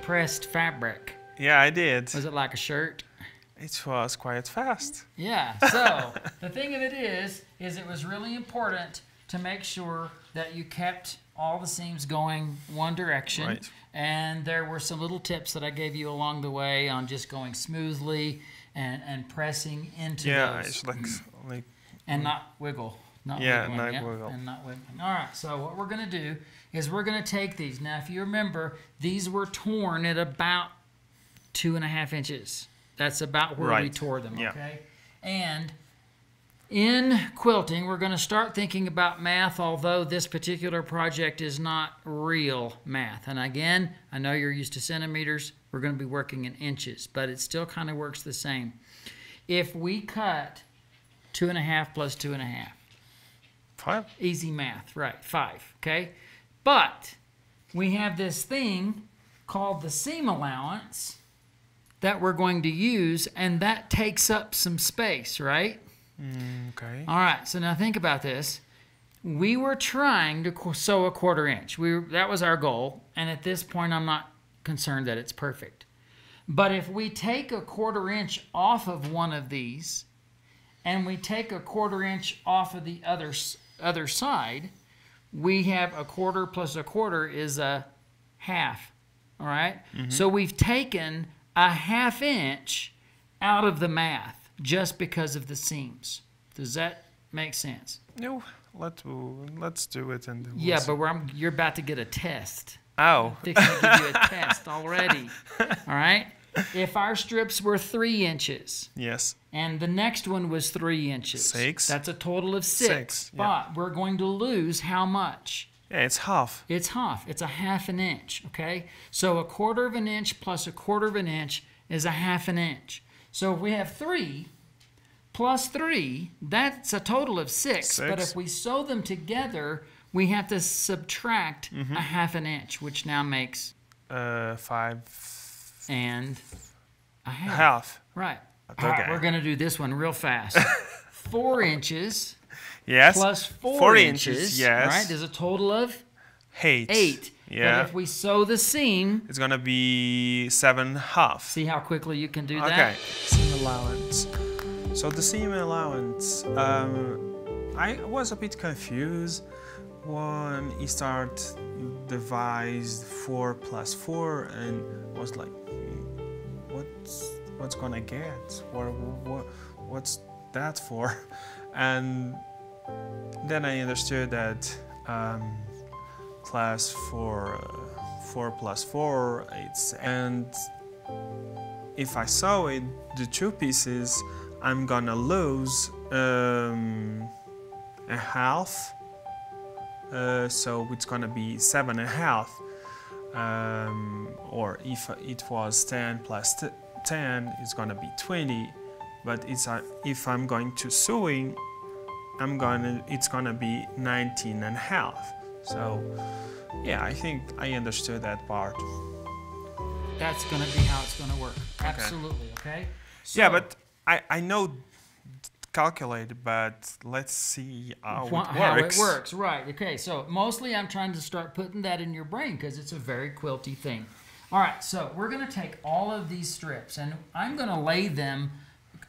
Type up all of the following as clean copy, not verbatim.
pressed fabric. Yeah, I did. Was it like a shirt? It was quite fast. Yeah, so the thing of it is it was really important to make sure that you kept all the seams going one direction. Right. And there were some little tips that I gave you along the way on just going smoothly and pressing into Yeah, those. it's like And not wiggle. Not Yeah, wiggling, not yeah, wiggle. And not wiggling. All right, so what we're going to do is we're going to take these. Now, if you remember, these were torn at about 2.5 inches. That's about where we Right. tore them, Yeah. okay? And in quilting, we're going to start thinking about math, although this particular project is not real math. And again, I know you're used to centimeters. We're going to be working in inches, but it still kind of works the same. If we cut 2.5 plus 2.5, 5. easy math, right, 5, okay? But we have this thing called the seam allowance that we're going to use, and that takes up some space, right? Okay. All right, so now think about this. We were trying to sew a 1/4 inch. That was our goal, and at this point, I'm not concerned that it's perfect. But if we take a 1/4 inch off of one of these, and we take a 1/4 inch off of the other side, we have a 1/4 plus a 1/4 is a half. All right? So we've taken a 1/2 inch out of the math just because of the seams. Does that make sense? No, let's do it and we'll Yeah, see. but you're about to get a test. Oh. Fixing to give you a test already. All right? If our strips were 3 inches Yes. and the next one was 3 inches, 6. that's a total of 6. 6, yeah. But we're going to lose how much? Yeah, it's half. It's half. It's a 1/2 inch, okay? So a 1/4 inch plus a 1/4 inch is a 1/2 inch. So if we have 3 plus 3, that's a total of 6. But 6. if we sew them together, we have to subtract a 1/2 inch, which now makes 5 and a half. half. Right. Okay. All right, we're going to do this one real fast. 4 inches Yes. plus 4, 4 inches, yes. right, is a total of 8. 8. Yeah. But if we sew the seam, It's gonna be 7/2. see how quickly you can do Okay. that? Seam allowance. So the seam allowance, I was a bit confused when he started devised 4 plus 4 and was like, what's gonna get? What's that for? And then I understood that class for 4 plus 4, and if I sew it, the 2 pieces, I'm gonna lose a half, so it's gonna be 7.5, or if it was 10 plus 10, it's gonna be 20, but if I'm going to sewing, it's gonna be 19.5. So yeah, I think I understood that part. That's going to be how it's going to work. Absolutely, okay? So, Yeah, but I know calculate, but let's see how it works. How it works, right. Okay, so mostly I'm trying to start putting that in your brain because it's a very quilty thing. All right, so we're going to take all of these strips and I'm going to lay them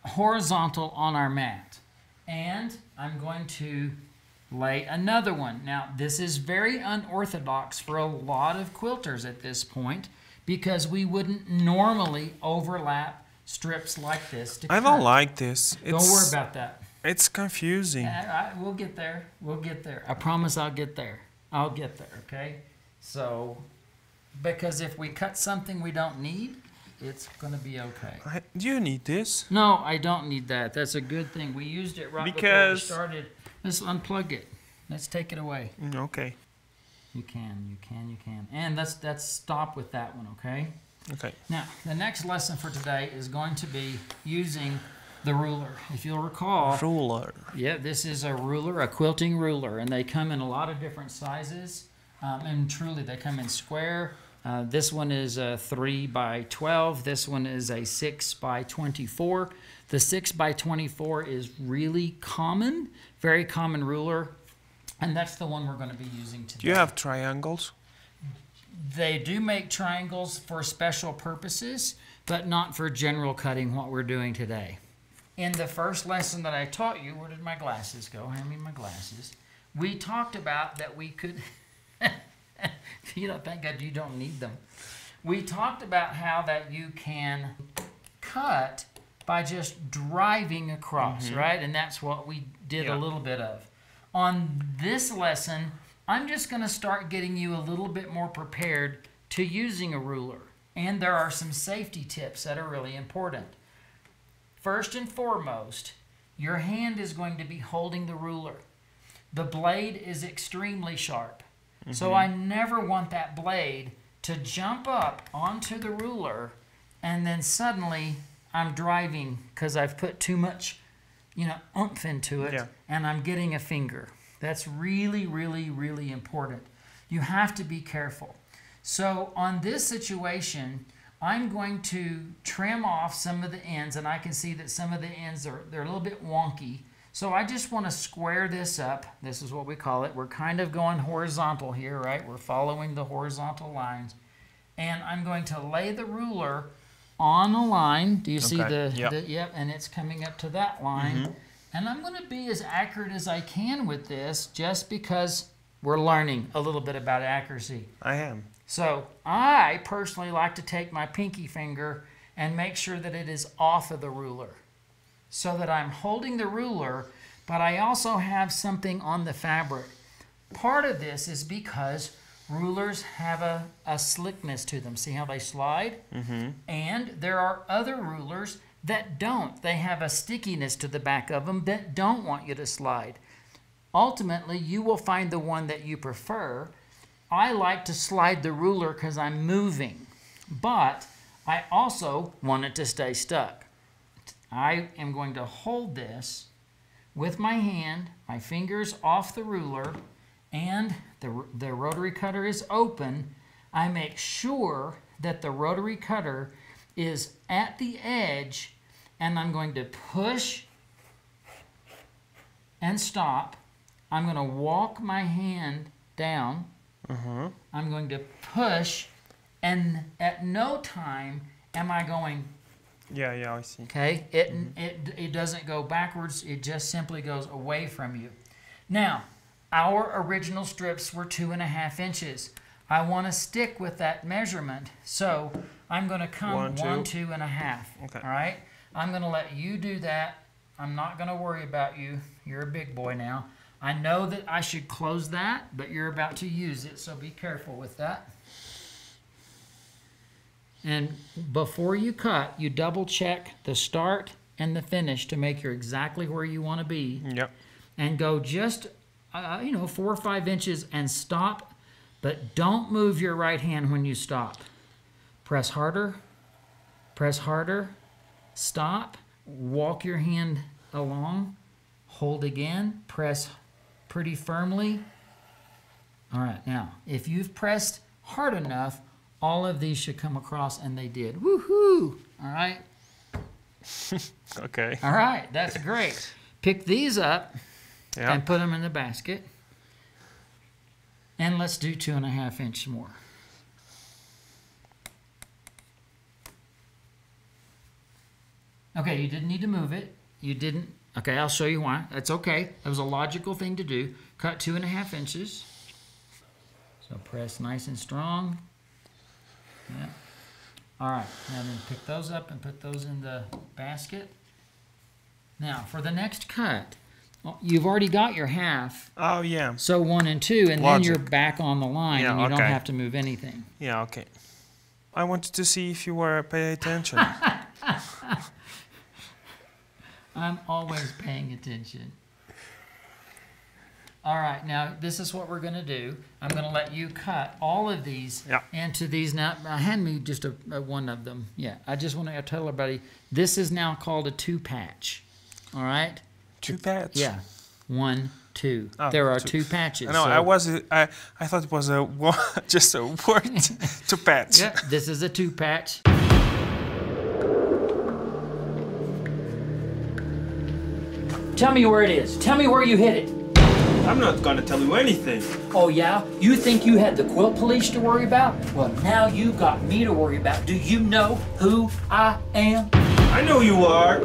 horizontal on our mat. And I'm going to lay another one. Now, this is very unorthodox for a lot of quilters at this point because we wouldn't normally overlap strips like this to I cut. don't like this. Don't worry about that. It's confusing. We'll get there. We'll get there. I promise I'll get there. I'll get there, okay? So, because if we cut something we don't need, it's going to be okay. Do you need this? No, I don't need that. That's a good thing. We used it right before we started. Let's unplug it. Let's take it away. Okay. You can. And let's stop with that one, okay? Okay. Now, the next lesson for today is going to be using the ruler. If you'll recall, Ruler. yeah, this is a ruler, a quilting ruler, and they come in a lot of different sizes. And truly, they come in square. This one is a 3 by 12. This one is a 6 by 24. The 6 by 24 is really common, very common ruler, and that's the one we're going to be using today. Do you have triangles? They do make triangles for special purposes, but not for general cutting, what we're doing today. In the first lesson that I taught you, where did my glasses go? Hand me my glasses. We talked about that we could, you know, thank God you don't need them. We talked about how that you can cut by just driving across, right? And that's what we did a little bit of. On this lesson, I'm just going to start getting you a little bit more prepared to using a ruler. And there are some safety tips that are really important. First and foremost, your hand is going to be holding the ruler. The blade is extremely sharp. So I never want that blade to jump up onto the ruler and then suddenly I'm driving because I've put too much, you know, oomph into it and I'm getting a finger. That's really, really, really important. You have to be careful. So on this situation, I'm going to trim off some of the ends, and I can see that some of the ends they're a little bit wonky. So I just want to square this up. This is what we call it. We're kind of going horizontal here, right? We're following the horizontal lines. And I'm going to lay the ruler on a line. Do you see yep, and it's coming up to that line. And I'm going to be as accurate as I can with this just because we're learning a little bit about accuracy. I am. So I personally like to take my pinky finger and make sure that it is off of the ruler so that I'm holding the ruler, but I also have something on the fabric. Part of this is because rulers have a slickness to them. See how they slide? And there are other rulers that don't. They have a stickiness to the back of them that don't want you to slide. Ultimately, you will find the one that you prefer. I like to slide the ruler because I'm moving, but I also want it to stay stuck. I am going to hold this with my hand, my fingers off the ruler, and the rotary cutter is open. I make sure that the rotary cutter is at the edge, and I'm going to push and stop. I'm going to walk my hand down. I'm going to push, and at no time am I going. Yeah, I see. Okay, it doesn't go backwards. It just simply goes away from you. Now, our original strips were 2.5 inches. I want to stick with that measurement, so I'm going to come 1, 2.5. Okay. All right. I'm going to let you do that. I'm not going to worry about you. You're a big boy now. I know that I should close that, but you're about to use it, so be careful with that. And before you cut, you double check the start and the finish to make you're exactly where you want to be. Yep. And go just, 4 or 5 inches and stop, but don't move your right hand when you stop. Press harder, stop, walk your hand along, hold again, press pretty firmly. All right, now, if you've pressed hard enough, all of these should come across, and they did. Woohoo! All right? Okay. All right, that's great. Pick these up and put them in the basket. And let's do 2.5 inch more. Okay, you didn't need to move it. You didn't. Okay, I'll show you why. That's okay. That was a logical thing to do. Cut 2.5 inches. So press nice and strong. Yeah. All right, now then pick those up and put those in the basket. Now, for the next cut, you've already got your half. Oh, yeah. So 1 and 2, and then you're back on the line, and you don't have to move anything. Yeah, okay. I wanted to see if you were paying attention. I'm always paying attention. All right, now this is what we're going to do. I'm going to let you cut all of these into these. Now, hand me just one of them. Yeah, I just want to tell everybody, this is now called a 2-patch. All right? 2-patch? Yeah. 1, 2. Oh, there are 2 patches. No, so I thought it was just a word to patch. Yeah, this is a 2-patch. Tell me where it is. Tell me where you hit it. I'm not gonna tell you anything. Oh yeah? You think you had the quilt police to worry about? Well, now you got me to worry about. Do you know who I am? I know you are.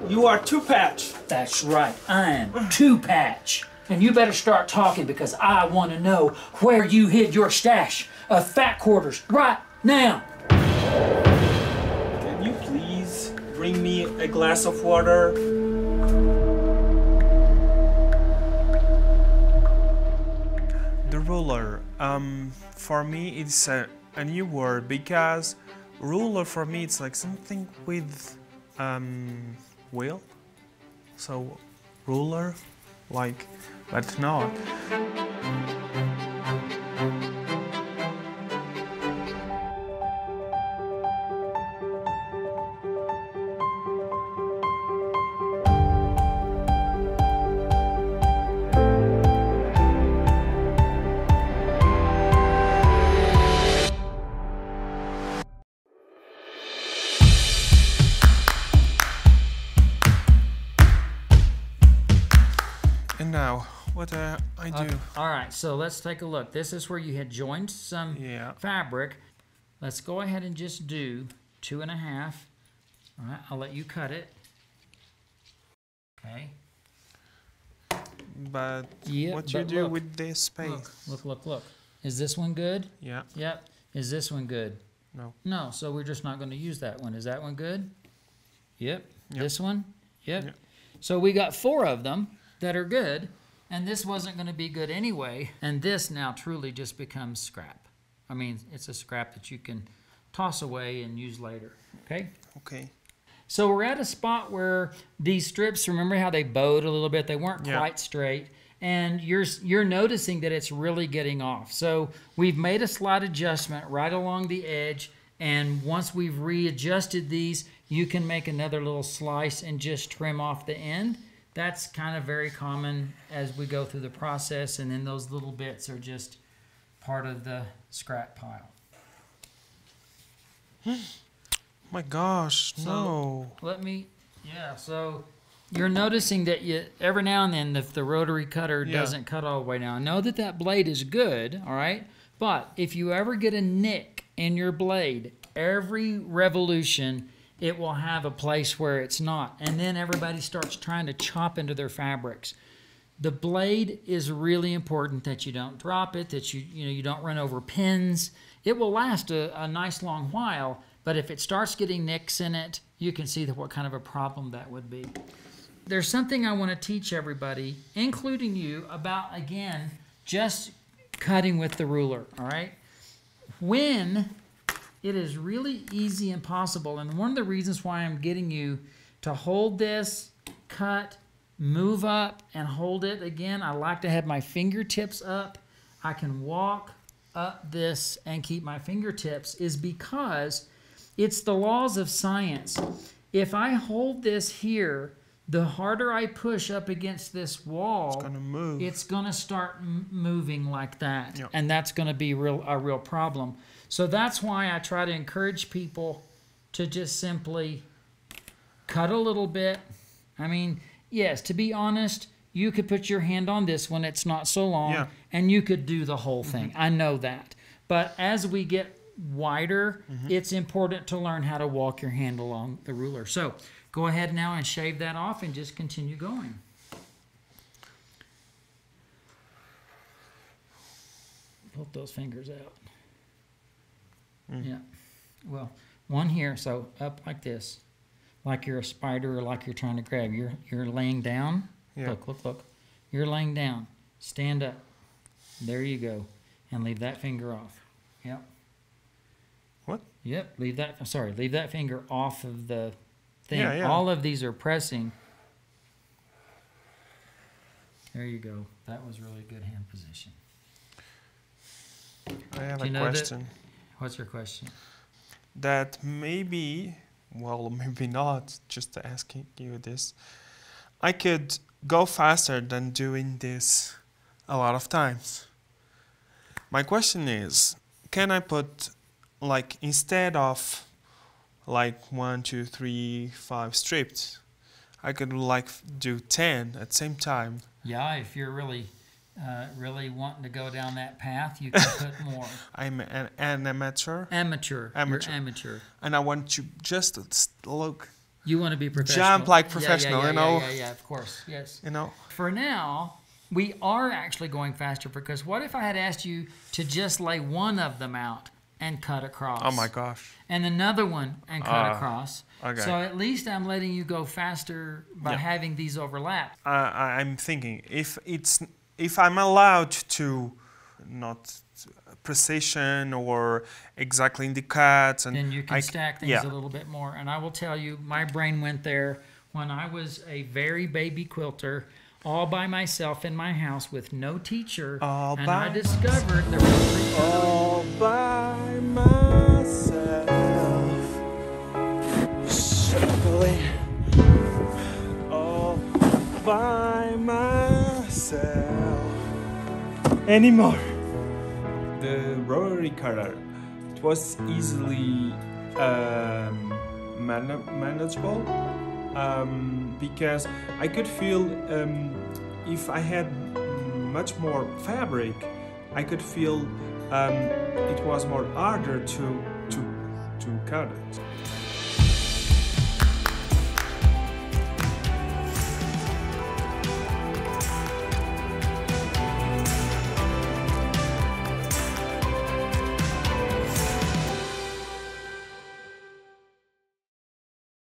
You are Two-Patch. That's right, I am Two-Patch. And you better start talking because I want to know where you hid your stash of fat quarters right now. Can you please bring me a glass of water? The ruler. For me, it's a new word because ruler for me it's like something with wheel. So ruler, like, but not. And now, what I do? All right, so let's take a look. This is where you had joined some fabric. Let's go ahead and just do 2.5. All right, I'll let you cut it. Okay. But Yeah, what you but do look, with this space? Look. Is this one good? Yeah. Yep. Is this one good? No. No, so we're just not going to use that one. Is that one good? Yep. This one? Yep. So we got 4 of them that are good, and this wasn't going to be good anyway, and this now truly just becomes scrap. I mean, it's a scrap that you can toss away and use later, okay? Okay. So we're at a spot where these strips, remember how they bowed a little bit? They weren't quite straight, and you're noticing that it's really getting off. So we've made a slight adjustment right along the edge, and once we've readjusted these, you can make another little slice and just trim off the end. That's kind of very common as we go through the process, and then those little bits are just part of the scrap pile. My gosh, no. Let me, so you're noticing that every now and then if the rotary cutter doesn't cut all the way down. Know that that blade is good, all right? But if you ever get a nick in your blade, every revolution, it will have a place where it's not. And then everybody starts trying to chop into their fabrics. The blade is really important that you don't drop it, that you don't run over pins. It will last a nice long while, but if it starts getting nicks in it, you can see what kind of a problem that would be. There's something I want to teach everybody, including you, about, again, just cutting with the ruler, all right? When it is really easy and possible, and one of the reasons why I'm getting you to hold this, cut, move up, and hold it again, I like to have my fingertips up. I can walk up this and keep my fingertips, is because it's the laws of science. If I hold this here, the harder I push up against this wall, it's gonna start moving like that, and that's gonna be a real problem. So that's why I try to encourage people to just simply cut a little bit. I mean, yes, to be honest, you could put your hand on this one, it's not so long, and you could do the whole thing. I know that. But as we get wider, it's important to learn how to walk your hand along the ruler. So go ahead now and shave that off and just continue going. Pull those fingers out. Yeah. Well, one here, so up like this, like you're a spider or like you're trying to grab. You're laying down. Look. You're laying down. Stand up. There you go. And leave that finger off. Yep. What? Yep. Leave that finger off of the thing. All of these are pressing. There you go. That was really good hand position. I have a question. What's your question? That maybe, well, maybe not, just asking you this. I could go faster than doing this a lot of times. My question is, can I put, like, instead of like 1, 2, 3, 5 strips, I could like do 10 at the same time? Yeah, if you're really really wanting to go down that path, you can put more. I'm an amateur. Amateur. Amateur. You're amateur. And I want you just to look. You want to be professional. Jump like professional, yeah, you know? Yeah, of course, yes. You know? For now, we are actually going faster because what if I had asked you to just lay one of them out and cut across? Oh my gosh. And another one and cut across. Okay. So at least I'm letting you go faster by having these overlap. I'm thinking if I'm allowed to not precision or exactly in the cuts, and then you can stack things a little bit more. And I will tell you, my brain went there when I was a very baby quilter, all by myself in my house with no teacher, and I discovered the Rotary Cutter. All by myself, shuffling, all by myself. Anymore. The Rotary Cutter, it was easily manageable because I could feel if I had much more fabric, I could feel it was more harder to cut it.